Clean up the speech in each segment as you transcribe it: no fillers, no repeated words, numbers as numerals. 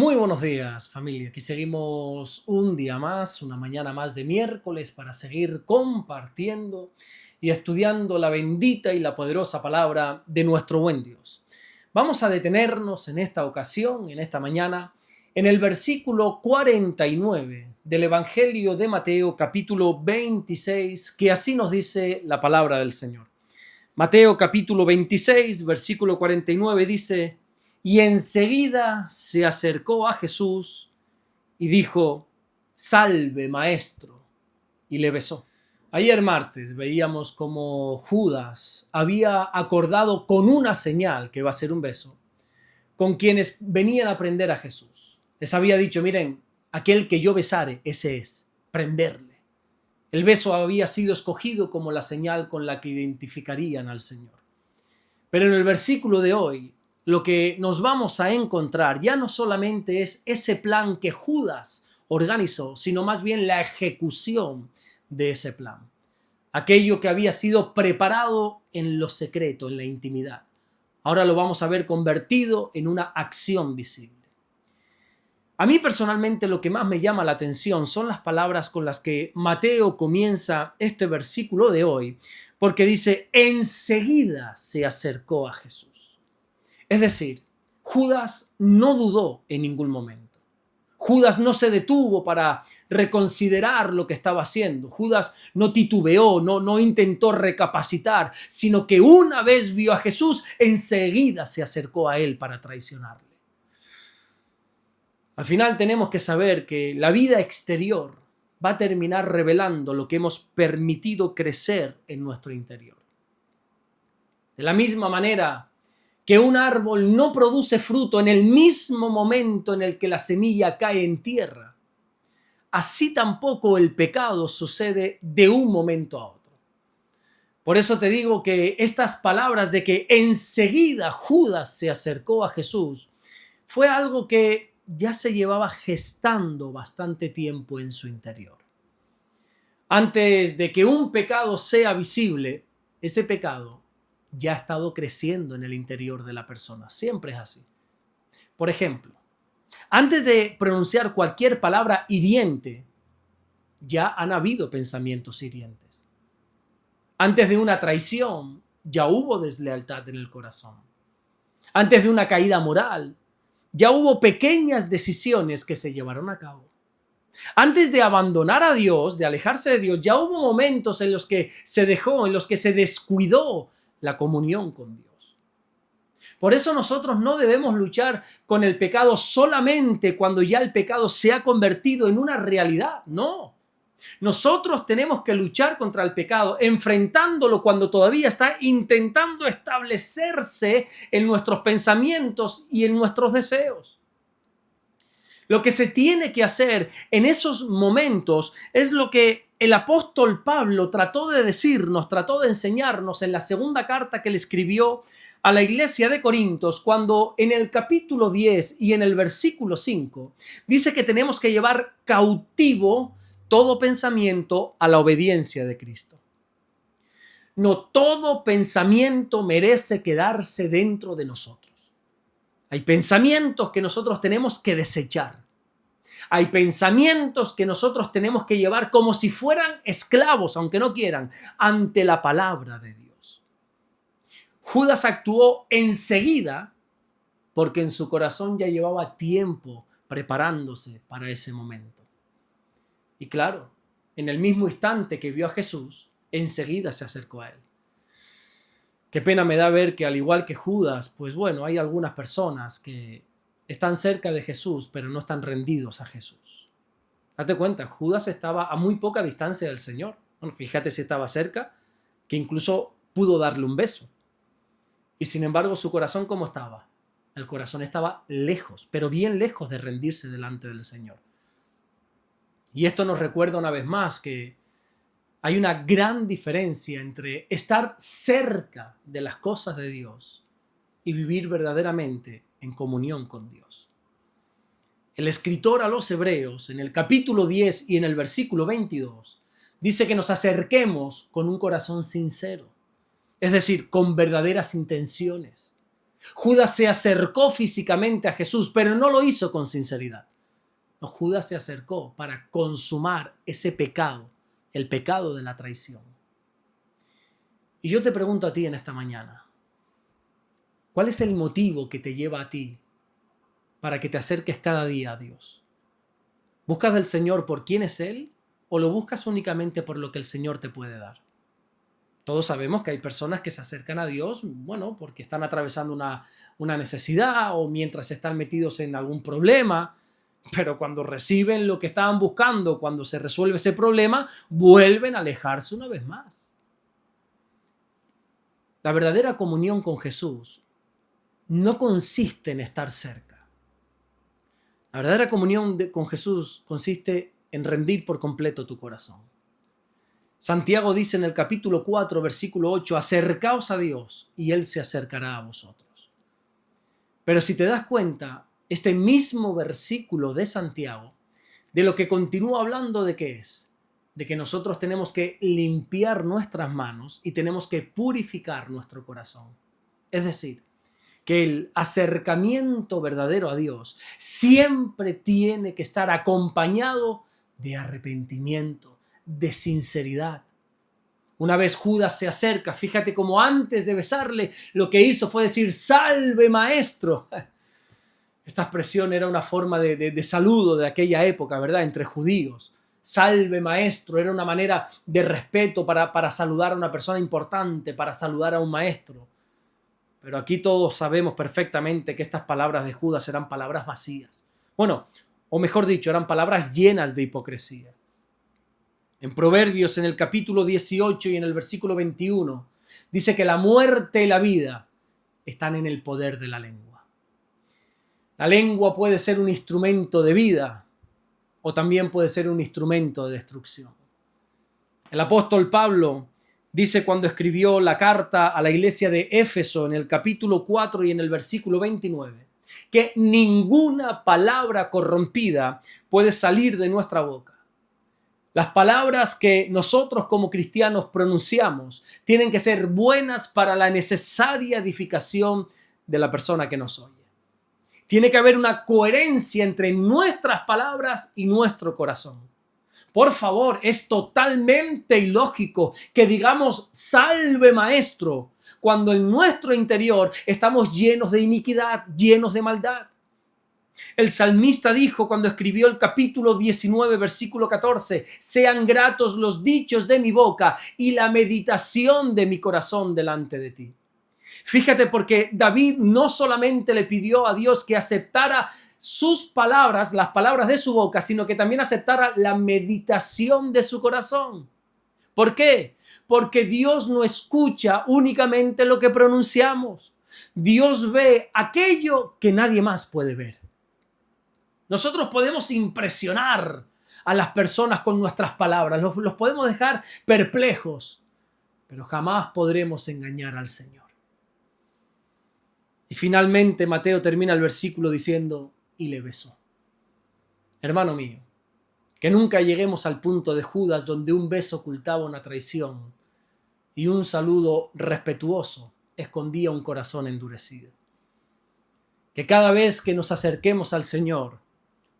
Muy buenos días, familia. Aquí seguimos un día más, una mañana más de miércoles para seguir compartiendo y estudiando la bendita y la poderosa palabra de nuestro buen Dios. Vamos a detenernos en esta ocasión, en esta mañana, en el versículo 49 del Evangelio de Mateo, capítulo 26, que así nos dice la palabra del Señor. Mateo, capítulo 26, versículo 49 dice: y enseguida se acercó a Jesús y dijo: salve, maestro, y le besó. Ayer martes veíamos cómo Judas había acordado con una señal, que va a ser un beso, con quienes venían a prender a Jesús. Les había dicho: miren, aquel que yo besare, ese es, prenderle. El beso había sido escogido como la señal con la que identificarían al Señor. Pero en el versículo de hoy, lo que nos vamos a encontrar ya no solamente es ese plan que Judas organizó, sino más bien la ejecución de ese plan. Aquello que había sido preparado en lo secreto, en la intimidad. Ahora lo vamos a ver convertido en una acción visible. A mí personalmente lo que más me llama la atención son las palabras con las que Mateo comienza este versículo de hoy, porque dice: enseguida se acercó a Jesús. Es decir, Judas no dudó en ningún momento. Judas no se detuvo para reconsiderar lo que estaba haciendo. Judas no titubeó, no intentó recapacitar, sino que una vez vio a Jesús, enseguida se acercó a él para traicionarle. Al final tenemos que saber que la vida exterior va a terminar revelando lo que hemos permitido crecer en nuestro interior. De la misma manera que un árbol no produce fruto en el mismo momento en el que la semilla cae en tierra, así tampoco el pecado sucede de un momento a otro. Por eso te digo que estas palabras de que enseguida Judas se acercó a Jesús fue algo que ya se llevaba gestando bastante tiempo en su interior. Antes de que un pecado sea visible, ese pecado ya ha estado creciendo en el interior de la persona. Siempre es así. Por ejemplo, antes de pronunciar cualquier palabra hiriente, ya han habido pensamientos hirientes. Antes de una traición, ya hubo deslealtad en el corazón. Antes de una caída moral, ya hubo pequeñas decisiones que se llevaron a cabo. Antes de abandonar a Dios, de alejarse de Dios, ya hubo momentos en los que se dejó, en los que se descuidó la comunión con Dios. Por eso nosotros no debemos luchar con el pecado solamente cuando ya el pecado se ha convertido en una realidad. No. Nosotros tenemos que luchar contra el pecado, enfrentándolo cuando todavía está intentando establecerse en nuestros pensamientos y en nuestros deseos. Lo que se tiene que hacer en esos momentos es lo que el apóstol Pablo trató de decirnos, trató de enseñarnos en la segunda carta que le escribió a la iglesia de Corintios, cuando en el capítulo 10 y en el versículo 5 dice que tenemos que llevar cautivo todo pensamiento a la obediencia de Cristo. No todo pensamiento merece quedarse dentro de nosotros. Hay pensamientos que nosotros tenemos que desechar. Hay pensamientos que nosotros tenemos que llevar como si fueran esclavos, aunque no quieran, ante la palabra de Dios. Judas actuó enseguida porque en su corazón ya llevaba tiempo preparándose para ese momento. Y claro, en el mismo instante que vio a Jesús, enseguida se acercó a él. Qué pena me da ver que al igual que Judas, pues bueno, hay algunas personas que están cerca de Jesús, pero no están rendidos a Jesús. Date cuenta, Judas estaba a muy poca distancia del Señor. Bueno, fíjate si estaba cerca, que incluso pudo darle un beso. Y sin embargo, su corazón, ¿cómo estaba? El corazón estaba lejos, pero bien lejos de rendirse delante del Señor. Y esto nos recuerda una vez más que hay una gran diferencia entre estar cerca de las cosas de Dios y vivir verdaderamente en comunión con Dios. El escritor a los Hebreos, en el capítulo 10 y en el versículo 22, dice que nos acerquemos con un corazón sincero, es decir, con verdaderas intenciones. Judas se acercó físicamente a Jesús, pero no lo hizo con sinceridad. No, Judas se acercó para consumar ese pecado, el pecado de la traición. Y yo te pregunto a ti en esta mañana, ¿cuál es el motivo que te lleva a ti para que te acerques cada día a Dios? ¿Buscas del Señor por quién es Él o lo buscas únicamente por lo que el Señor te puede dar? Todos sabemos que hay personas que se acercan a Dios, bueno, porque están atravesando una necesidad o mientras están metidos en algún problema, pero cuando reciben lo que estaban buscando, cuando se resuelve ese problema, vuelven a alejarse una vez más. La verdadera comunión con Jesús no consiste en estar cerca. La verdadera comunión con Jesús consiste en rendir por completo tu corazón. Santiago dice en el capítulo 4, versículo 8, acercaos a Dios y Él se acercará a vosotros. Pero si te das cuenta, este mismo versículo de Santiago, de lo que continúa hablando, ¿de qué es? De que nosotros tenemos que limpiar nuestras manos y tenemos que purificar nuestro corazón. Es decir, que el acercamiento verdadero a Dios siempre tiene que estar acompañado de arrepentimiento, de sinceridad. Una vez Judas se acerca, fíjate cómo antes de besarle lo que hizo fue decir, salve maestro. Esta expresión era una forma de saludo de aquella época, ¿verdad? Entre judíos. Salve maestro, era una manera de respeto para saludar a una persona importante, para saludar a un maestro. Pero aquí todos sabemos perfectamente que estas palabras de Judas eran palabras vacías. Bueno, o mejor dicho, eran palabras llenas de hipocresía. En Proverbios, en el capítulo 18 y en el versículo 21, dice que la muerte y la vida están en el poder de la lengua. La lengua puede ser un instrumento de vida o también puede ser un instrumento de destrucción. El apóstol Pablo dice cuando escribió la carta a la iglesia de Éfeso en el capítulo 4 y en el versículo 29, que ninguna palabra corrompida puede salir de nuestra boca. Las palabras que nosotros como cristianos pronunciamos tienen que ser buenas para la necesaria edificación de la persona que nos oye. Tiene que haber una coherencia entre nuestras palabras y nuestro corazón. Por favor, es totalmente ilógico que digamos salve maestro cuando en nuestro interior estamos llenos de iniquidad, llenos de maldad. El salmista dijo cuando escribió el capítulo 19, versículo 14, sean gratos los dichos de mi boca y la meditación de mi corazón delante de ti. Fíjate, porque David no solamente le pidió a Dios que aceptara sus palabras, las palabras de su boca, sino que también aceptara la meditación de su corazón. ¿Por qué? Porque Dios no escucha únicamente lo que pronunciamos. Dios ve aquello que nadie más puede ver. Nosotros podemos impresionar a las personas con nuestras palabras, los podemos dejar perplejos, pero jamás podremos engañar al Señor. Y finalmente Mateo termina el versículo diciendo, y le besó. Hermano mío, que nunca lleguemos al punto de Judas donde un beso ocultaba una traición y un saludo respetuoso escondía un corazón endurecido. Que cada vez que nos acerquemos al Señor,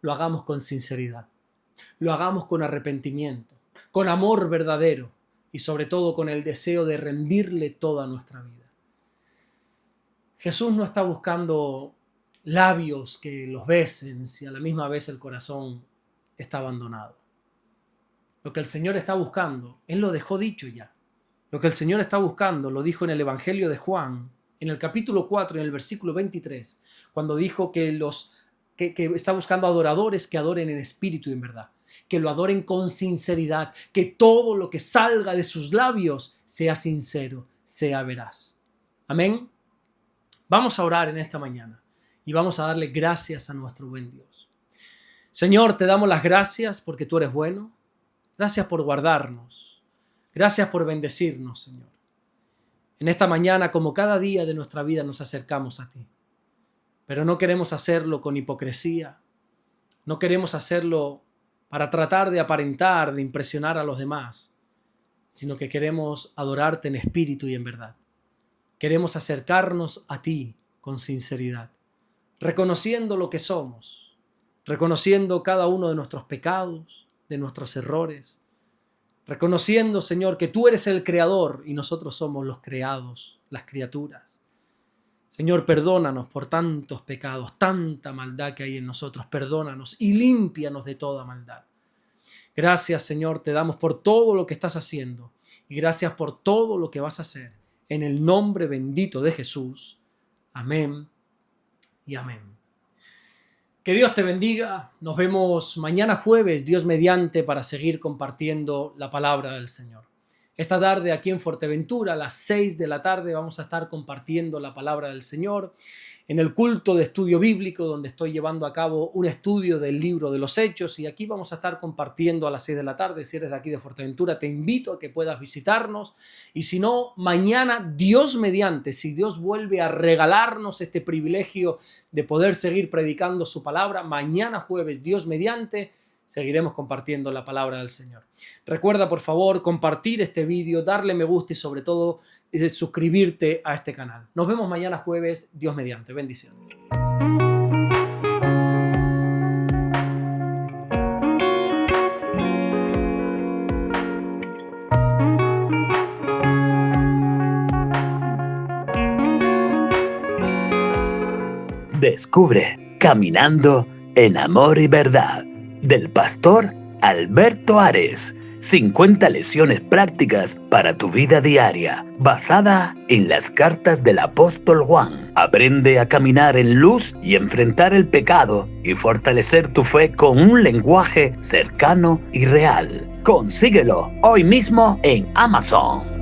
lo hagamos con sinceridad, lo hagamos con arrepentimiento, con amor verdadero y sobre todo con el deseo de rendirle toda nuestra vida. Jesús no está buscando labios que los besen si a la misma vez el corazón está abandonado. Lo que el Señor está buscando, Él lo dejó dicho ya. Lo que el Señor está buscando lo dijo en el Evangelio de Juan, en el capítulo 4, en el versículo 23, cuando dijo que está buscando adoradores que adoren en espíritu y en verdad, que lo adoren con sinceridad, que todo lo que salga de sus labios sea sincero, sea veraz. Amén. Vamos a orar en esta mañana y vamos a darle gracias a nuestro buen Dios. Señor, te damos las gracias porque tú eres bueno. Gracias por guardarnos. Gracias por bendecirnos, Señor. En esta mañana, como cada día de nuestra vida, nos acercamos a ti. Pero no queremos hacerlo con hipocresía. No queremos hacerlo para tratar de aparentar, de impresionar a los demás, sino que queremos adorarte en espíritu y en verdad. Queremos acercarnos a ti con sinceridad, reconociendo lo que somos, reconociendo cada uno de nuestros pecados, de nuestros errores, reconociendo, Señor, que tú eres el creador y nosotros somos los creados, las criaturas. Señor, perdónanos por tantos pecados, tanta maldad que hay en nosotros. Perdónanos y límpianos de toda maldad. Gracias, Señor, te damos por todo lo que estás haciendo y gracias por todo lo que vas a hacer. En el nombre bendito de Jesús. Amén y amén. Que Dios te bendiga. Nos vemos mañana jueves, Dios mediante, para seguir compartiendo la palabra del Señor. Esta tarde aquí en Fuerteventura, a las 6 de la tarde, vamos a estar compartiendo la palabra del Señor en el culto de estudio bíblico, donde estoy llevando a cabo un estudio del libro de los Hechos, y aquí vamos a estar compartiendo a las 6 de la tarde. Si eres de aquí de Fuerteventura, te invito a que puedas visitarnos, y si no, mañana, Dios mediante, si Dios vuelve a regalarnos este privilegio de poder seguir predicando su palabra, mañana jueves, Dios mediante, seguiremos compartiendo la palabra del Señor. Recuerda, por favor, compartir este vídeo, darle me gusta y sobre todo suscribirte a este canal. Nos vemos mañana jueves, Dios mediante. Bendiciones. Descubre Caminando en Amor y Verdad, del pastor Alberto Ares. 50 lecciones prácticas para tu vida diaria, basada en las cartas del apóstol Juan. Aprende a caminar en luz y enfrentar el pecado y fortalecer tu fe con un lenguaje cercano y real. Consíguelo hoy mismo en Amazon.